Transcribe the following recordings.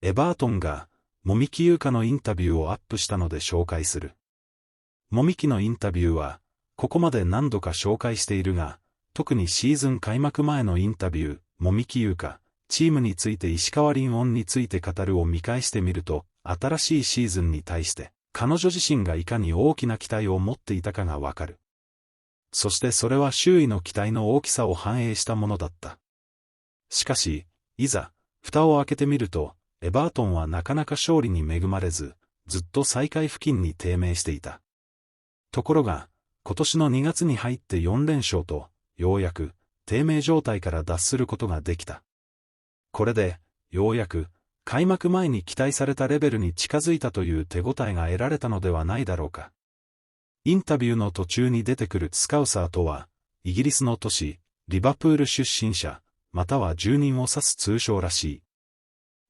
エバートンが、籾木優香のインタビューをアップしたので紹介する。籾木のインタビューは、ここまで何度か紹介しているが、特にシーズン開幕前のインタビュー、籾木優香、チームについて石川凛音について語るを見返してみると、新しいシーズンに対して、彼女自身がいかに大きな期待を持っていたかがわかる。そしてそれは周囲の期待の大きさを反映したものだった。しかし、いざ、蓋を開けてみると、エバートンはなかなか勝利に恵まれず、ずっと最下位付近に低迷していた。ところが、今年の2月に入って4連勝と、ようやく、低迷状態から脱することができた。これで、ようやく、開幕前に期待されたレベルに近づいたという手応えが得られたのではないだろうか。インタビューの途中に出てくるスカウサーとは、イギリスの都市、リバプール出身者、または住人を指す通称らしい。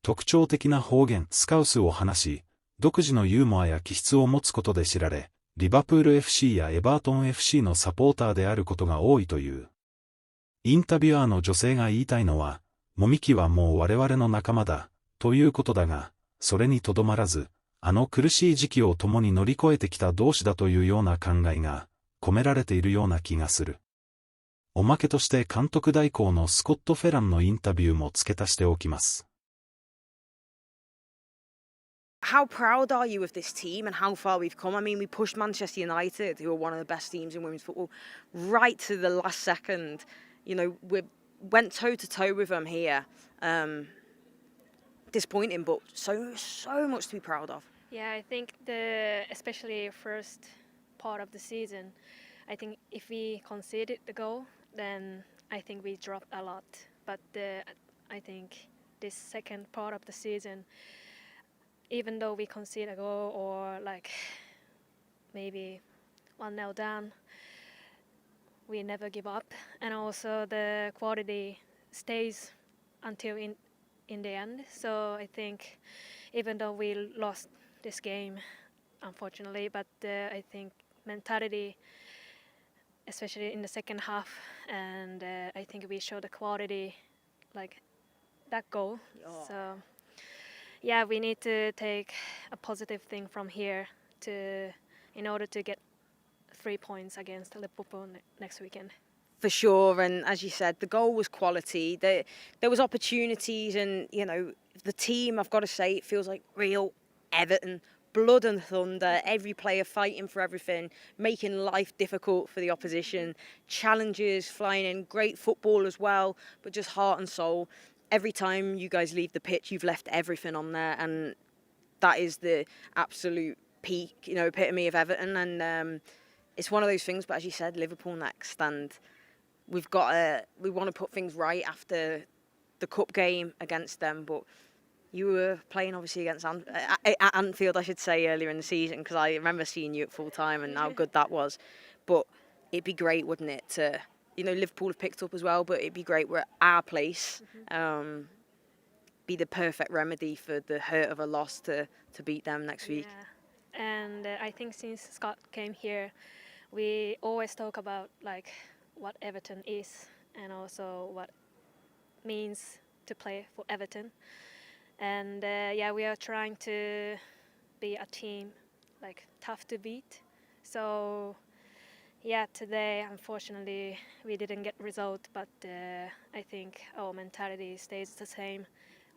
特徴的な方言スカウスを話し、独自のユーモアや気質を持つことで知られ、リバプール FC やエバートン FC のサポーターであることが多いという。インタビュアーの女性が言いたいのは、籾木はもう我々の仲間だ、ということだが、それにとどまらず、あの苦しい時期を共に乗り越えてきた同志だというような考えが、込められているような気がする。おまけとして監督代行のスコット・フェランのインタビューも付け足しておきます。How proud are you of this team and how far we've come? I mean, we pushed Manchester United, who are one of the best teams in women's football, right to the last second. You know, we went toe-to-toe with them here. Disappointing, but so much to be proud of. Yeah, I think especially first part of the season, I think if we conceded the goal, then I think we dropped a lot. But I think this second part of the season, even though we concede a goal or like maybe 1-0 down, we never give up. And also the quality stays until in the end. So I think even though we lost this game, unfortunately, but I think mentality, especially in the second half, and I think we showed the quality like that goal. Oh. So yeah, we need to take a positive thing from here in order to get 3 points against Liverpool next weekend. For sure, and as you said, the goal was quality. There was opportunities, and you know the team. I've got to say, it feels like real Everton, blood and thunder. Every player fighting for everything, making life difficult for the opposition. Challenges flying in, great football as well, but just heart and soul. Every time you guys leave the pitch, you've left everything on there, and that is the absolute peak, you know, epitome of Everton. And it's one of those things. But as you said, Liverpool next, and we want to put things right after the cup game against them. But you were playing obviously against at Anfield, I should say, earlier in the season, because I remember seeing you at full time and how good that was. But it'd be great, wouldn't it, to, you know, Liverpool have picked up as well, but it'd be great we're at our place. Be the perfect remedy for the hurt of a loss to beat them next week. Yeah. And I think since Scott came here, we always talk about like what Everton is and also what means to play for Everton. And yeah, we are trying to be a team like tough to beat. So yeah, today unfortunately we didn't get result, but I think our mentality stays the same,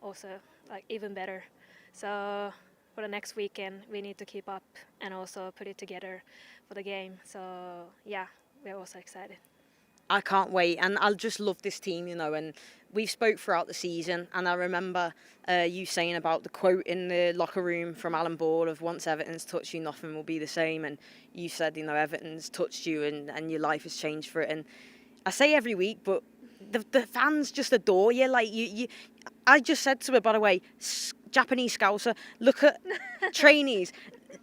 also like even better. So for the next weekend we need to keep up and also put it together for the game. So yeah, we're also excited. I can't wait, and I'll just love this team, you know, and we've spoke throughout the season, and I remember you saying about the quote in the locker room from Alan Ball of once Everton's touched you, nothing will be the same, and you said, you know, Everton's touched you and your life has changed for it, and I say every week, but the fans just adore you, like you I just said to her, by the way, Japanese Scouser, look at trainees.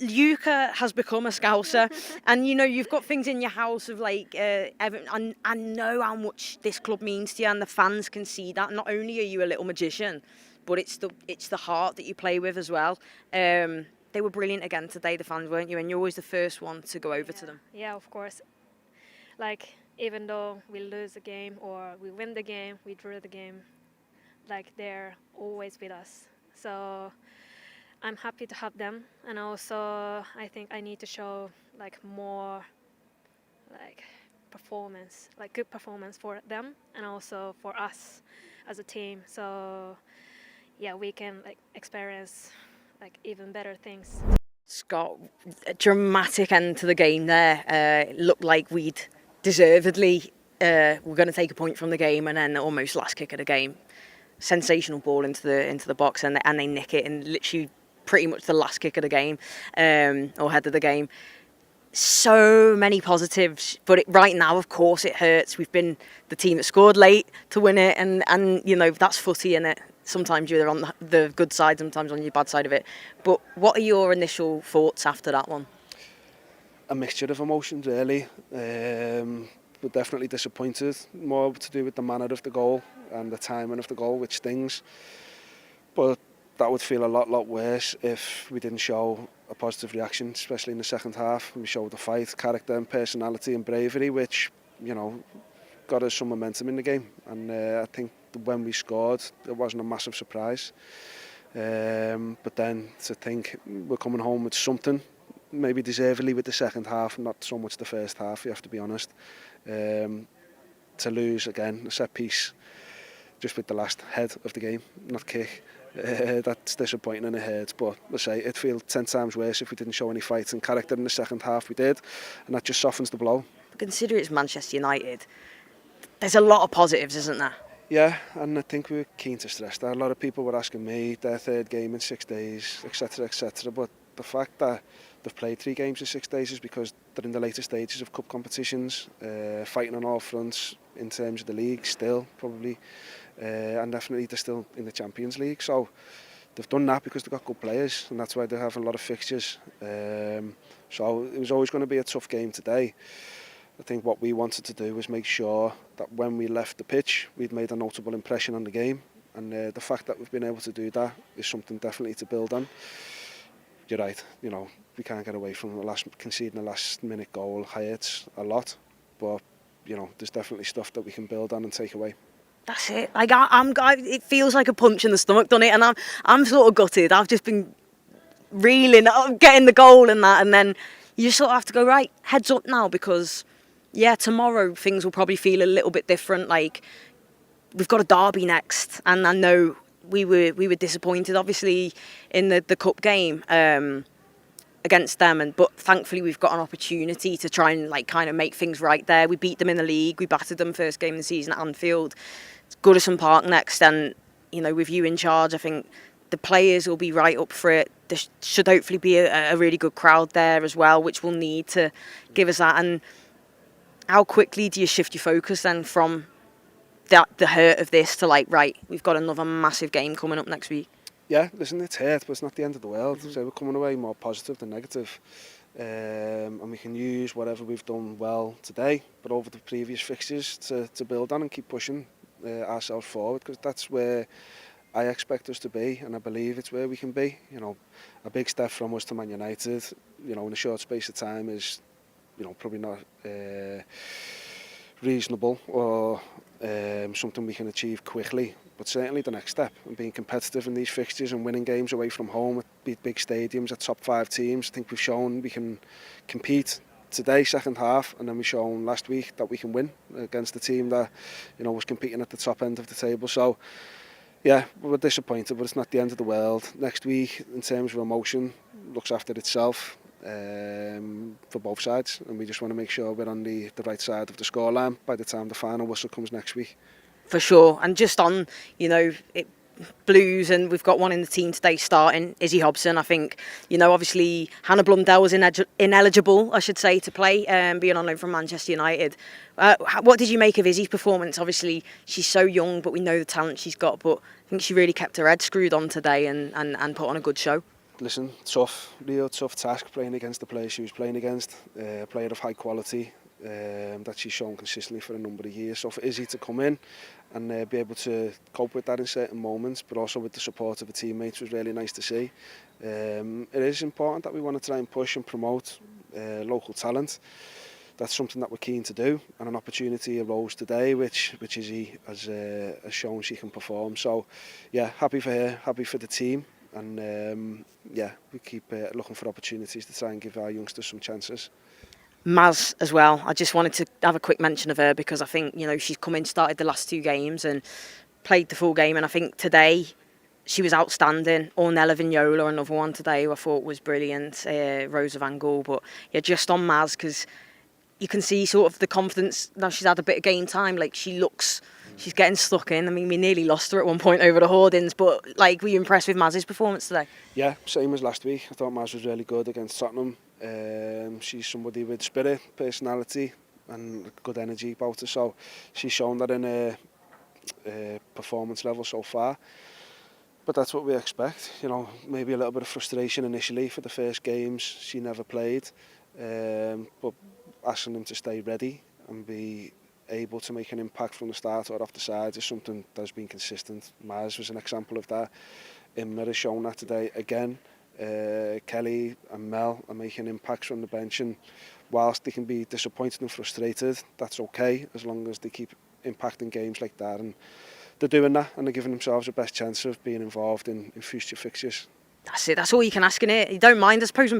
Yuka has become a Scouser, and you know you've got things in your house of like Everton. I know how much this club means to you, and the fans can see that. Not only are you a little magician, but it's the heart that you play with as well. They were brilliant again today, the fans, weren't you? And you're always the first one to go over to them. Yeah, of course. Like even though we lose the game or we win the game, we draw the game, like they're always with us. So I'm happy to have them, and also I think I need to show like more like performance, like good performance for them and also for us as a team. So yeah, we can like experience like even better things. Scott, a dramatic end to the game there. It looked like we'd deservedly were going to take a point from the game, and then almost last kick of the game, sensational ball into the box, and they nick it in literally pretty much the last kick of the game, or head of the game. So many positives, but right now, of course, it hurts. We've been the team that scored late to win it, and you know that's footy, in it. Sometimes you're on the good side, sometimes on your bad side of it. But what are your initial thoughts after that one? A mixture of emotions, really. We're definitely disappointed. More to do with the manner of the goal and the timing of the goal, which stings. But that would feel a lot worse if we didn't show a positive reaction, especially in the second half. We showed the fight, character and personality and bravery, which, you know, got us some momentum in the game. And I think when we scored, it wasn't a massive surprise. But then to think we're coming home with something, maybe deservedly with the second half, not so much the first half, you have to be honest. To lose again, a set piece, just with the last head of the game, not kick. That's disappointing and it hurts, but let's say it feels 10 times worse if we didn't show any fight and character in the second half. We did, and that just softens the blow. Consider it's Manchester United. There's a lot of positives, isn't there? Yeah, and I think we were keen to stress that. A lot of people were asking me their third game in 6 days, etc, etc. But the fact that they've played 3 games in 6 days is because they're in the later stages of cup competitions, fighting on all fronts in terms of the league still, probably, and definitely they're still in the Champions League. So they've done that because they've got good players, and that's why they have a lot of fixtures. So it was always going to be a tough game today. I think what we wanted to do was make sure that when we left the pitch, we'd made a notable impression on the game. And the fact that we've been able to do that is something definitely to build on. You're right, you know, we can't get away from conceding a last-minute goal. Hurts a lot, but you know, there's definitely stuff that we can build on and take away. That's it. Like it feels like a punch in the stomach, doesn't it? And I'm sort of gutted. I've just been reeling, getting the goal and that, and then you just sort of have to go, right, heads up now, because yeah, tomorrow things will probably feel a little bit different. Like, we've got a derby next, and I know we were disappointed, obviously, in the cup game against them, but thankfully we've got an opportunity to try and like kind of make things right there. We beat them in the league, we battered them first game of the season at Anfield. It's Goodison Park next, and you know, with you in charge, I think the players will be right up for it. There should hopefully be a really good crowd there as well, which we'll need to give us that. And how quickly do you shift your focus then from the hurt of this to like, right, we've got another massive game coming up next week? Yeah, listen, it's hurt, but it's not the end of the world. So we're coming away more positive than negative. And we can use whatever we've done well today, but over the previous fixtures to build on and keep pushing ourselves forward, because that's where I expect us to be, and I believe it's where we can be. You know, a big step from us to Man United, you know, in a short space of time is, you know, probably not reasonable or something we can achieve quickly, but certainly the next step, and being competitive in these fixtures and winning games away from home at big stadiums at top 5 teams. I think we've shown we can compete today, second half, and then we've shown last week that we can win against the team that, you know, was competing at the top end of the table. So yeah, we're disappointed, but it's not the end of the world. Next week, in terms of emotion, looks after itself for both sides, and we just want to make sure we're on the right side of the scoreline by the time the final whistle comes next week. For sure. And just on, you know, Blues, and we've got one in the team today starting, Izzy Hobson. I think, you know, obviously Hannah Blundell was ineligible, I should say, to play, being on loan from Manchester United. What did you make of Izzy's performance? Obviously, she's so young, but we know the talent she's got, but I think she really kept her head screwed on today and put on a good show. Listen, real tough task playing against the player she was playing against, a player of high quality that she's shown consistently for a number of years. So for Izzy to come in and be able to cope with that in certain moments, but also with the support of the teammates, was really nice to see. It is important that we want to try and push and promote local talent. that's something that we're keen to do, and an opportunity arose today, which Izzy has shown she can perform. So, yeah, happy for her, happy for the team, and yeah, we keep looking for opportunities to try and give our youngsters some chances. Maz as well. I just wanted to have a quick mention of her because I think, you know, she's come in, started the last 2 games and played the full game, and I think today she was outstanding. Ornella Vignola, another one today, who I thought was brilliant. Rosa Van Gaal, but yeah, just on Maz, because you can see sort of the confidence now. She's had a bit of game time. Like, she's getting stuck in. I mean, we nearly lost her at one point over the hoardings, but like, were you impressed with Maz's performance today? Yeah, same as last week. I thought Maz was really good against Tottenham. She's somebody with spirit, personality, and good energy about her. So she's shown that in her performance level so far. But that's what we expect. You know, maybe a little bit of frustration initially for the first games. She never played, but asking them to stay ready and be able to make an impact from the start or off the sides is something that's been consistent. Maz was an example of that. Imma has shown that today again. Kelly and Mel are making impacts from the bench, and whilst they can be disappointed and frustrated, that's okay as long as they keep impacting games like that, and they're doing that and they're giving themselves the best chance of being involved in future fixtures. That's it. That's all you can ask in it. You don't mind, I suppose,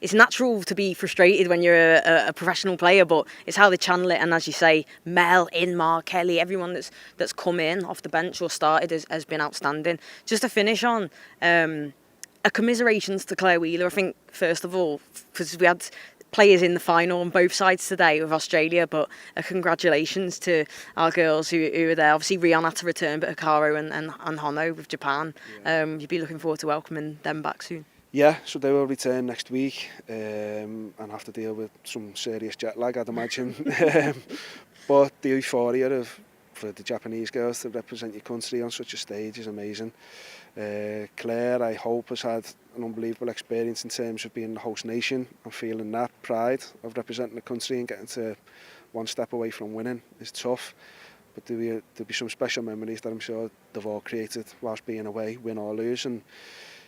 it's natural to be frustrated when you're a professional player, but it's how they channel it. And as you say, Mel, Inmar, Kelly, everyone that's come in off the bench or started has been outstanding. Just to finish on, a commiserations to Claire Wheeler, I think, first of all, because we had players in the final on both sides today with Australia, but congratulations to our girls who were there. Obviously, Rion had to return, but Hikaru and Hono with Japan. You'd be looking forward to welcoming them back soon. Yeah, so they will return next week and have to deal with some serious jet lag, I'd imagine. But the euphoria for the Japanese girls to represent your country on such a stage is amazing. Claire, I hope, has had an unbelievable experience in terms of being the host nation and feeling that pride of representing the country and getting to one step away from winning is tough. But there'll be some special memories that I'm sure they've all created whilst being away, win or lose. And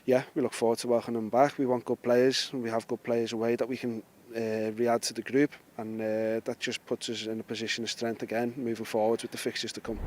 yeah, we look forward to welcoming them back. We want good players, and we have good players away that we can re-add to the group, and that just puts us in a position of strength again, moving forward with the fixtures to come.